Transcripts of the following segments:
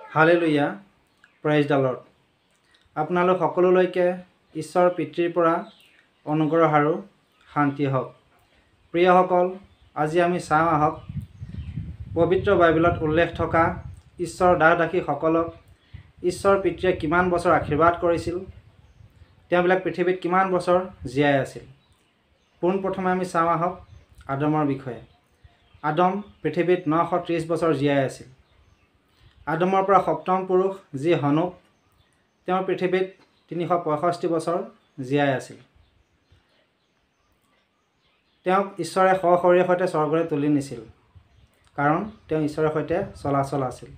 Hallelujah, praise the lord. আপোনালোক সকলোলৈকে ঈশ্বৰ পিতৃৰ পৰা অনুগ্ৰহ আৰু শান্তি হওক। প্ৰিয়সকল, আজি আমি চাওঁ আহক পবিত্ৰ বাইবেলত উল্লেখ থকা ঈশ্বৰৰ দাস দাসীসকলক ঈশ্বৰ পিতৃয়ে কিমান বছৰ আশীৰ্বাদ কৰিছিল, তেওঁবিলাক পৃথিৱীত কিমান বছৰ জীয়াই আছিল। পোনপ্ৰথমে আমি চাওঁ আহক আদমৰ বিষয়ে। আদম পৃথিৱীত 930 বছৰ জীয়াই আছিল। আদমৰ পৰা সপ্তম পুৰুষ যি হনুক, তেওঁ পৃথিৱীত 365 বছৰ জীয়াই আছিল। তেওঁক ঈশ্বৰে সশৰীৰৰ সৈতে স্বৰ্গলৈ তুলি নিছিল, কাৰণ তেওঁ ঈশ্বৰৰ সৈতে চলাচল আছিল।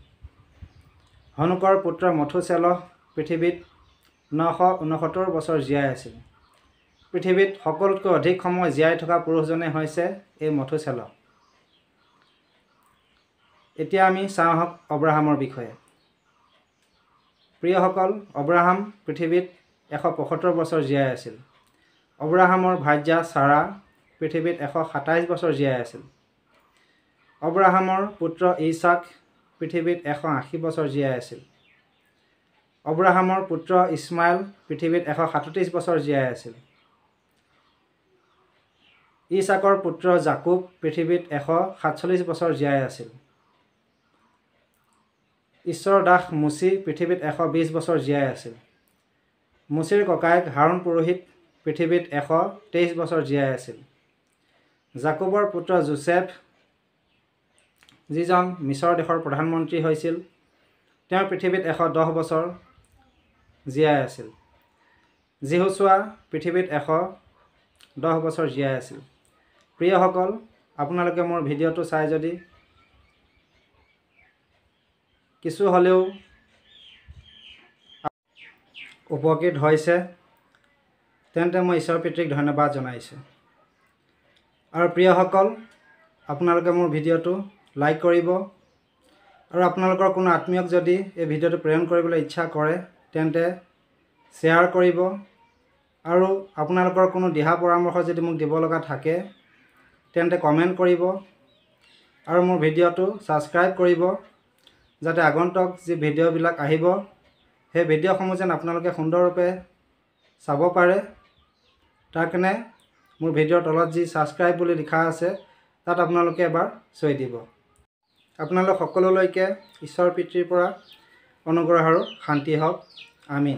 হনুকৰ পুত্ৰ মথুছেলহ পৃথিৱীত 969 বছৰ জীয়াই আছিল। পৃথিৱীত সকলোতকৈ অধিক সময় জীয়াই থকা পুৰুষজনে হৈছে এই মথুছেলহ। এতিয়া আমি চাওঁ আহক অব্ৰাহামৰ বিষয়ে। প্ৰিয়সকল, অব্ৰাহাম পৃথিৱীত 175 বছৰ জীয়াই আছিল। অব্ৰাহামৰ ভাৰ্যা ছাৰা পৃথিৱীত 127 বছৰ জীয়াই আছিল। অব্ৰাহামৰ পুত্ৰ ইছাক পৃথিৱীত 180 বছৰ জীয়াই আছিল। অব্ৰাহামৰ পুত্ৰ ইছমাইল পৃথিৱীত 137 বছৰ জীয়াই আছিল। ইছাকৰ পুত্ৰ জাকুব পৃথিৱীত 147 বছৰ জীয়াই আছিল। ঈশ্বৰৰ দাস মুচি পৃথিৱীত 120 বছৰ জীয়াই আছিল। মুচিৰ ককায়েক হাৰুণ পুৰোহিত পৃথিৱীত 123 বছৰ জীয়াই আছিল। জাকুবৰ পুত্ৰ যোচেফ, যিজন মিছৰ দেশৰ প্ৰধানমন্ত্ৰী হৈছিল, তেওঁ পৃথিৱীত 110 বছৰ জীয়াই আছিল। যিহুচোৱা পৃথিৱীত 110 বছৰ জীয়াই আছিল। প্ৰিয়সকল, আপোনালোকে মোৰ ভিডিঅ'টো চাই যদি কিছু হ'লেও উপকৃত হৈছে, তেন্তে মই ঈশ্বৰ পিতৃক ধন্যবাদ জনাইছোঁ। আৰু প্ৰিয়সকল, আপোনালোকে মোৰ ভিডিঅ'টো লাইক কৰিব, আৰু আপোনালোকৰ কোনো আত্মীয়ক যদি এই ভিডিঅ'টো প্ৰেৰণ কৰিবলৈ ইচ্ছা কৰে, তেন্তে শ্বেয়াৰ কৰিব। আৰু আপোনালোকৰ কোনো দিহা পৰামৰ্শ যদি মোক দিব লগা থাকে, তেন্তে কমেণ্ট কৰিব। আৰু মোৰ ভিডিঅ'টো ছাবস্ক্ৰাইব কৰিব, যাতে আগন্তুক যি ভিডিঅ'বিলাক আহিব, সেই ভিডিঅ'সমূহ যেন আপোনালোকে সুন্দৰৰূপে চাব পাৰে। তাৰ কাৰণে মোৰ ভিডিঅ'ৰ তলত যি ছাবস্ক্ৰাইব বুলি লিখা আছে, তাত আপোনালোকে এবাৰ চুই দিব। আপোনালোক সকলোলৈকে ঈশ্বৰ পিতৃৰ পৰা অনুগ্ৰহ আৰু শান্তি হওক। আমিন।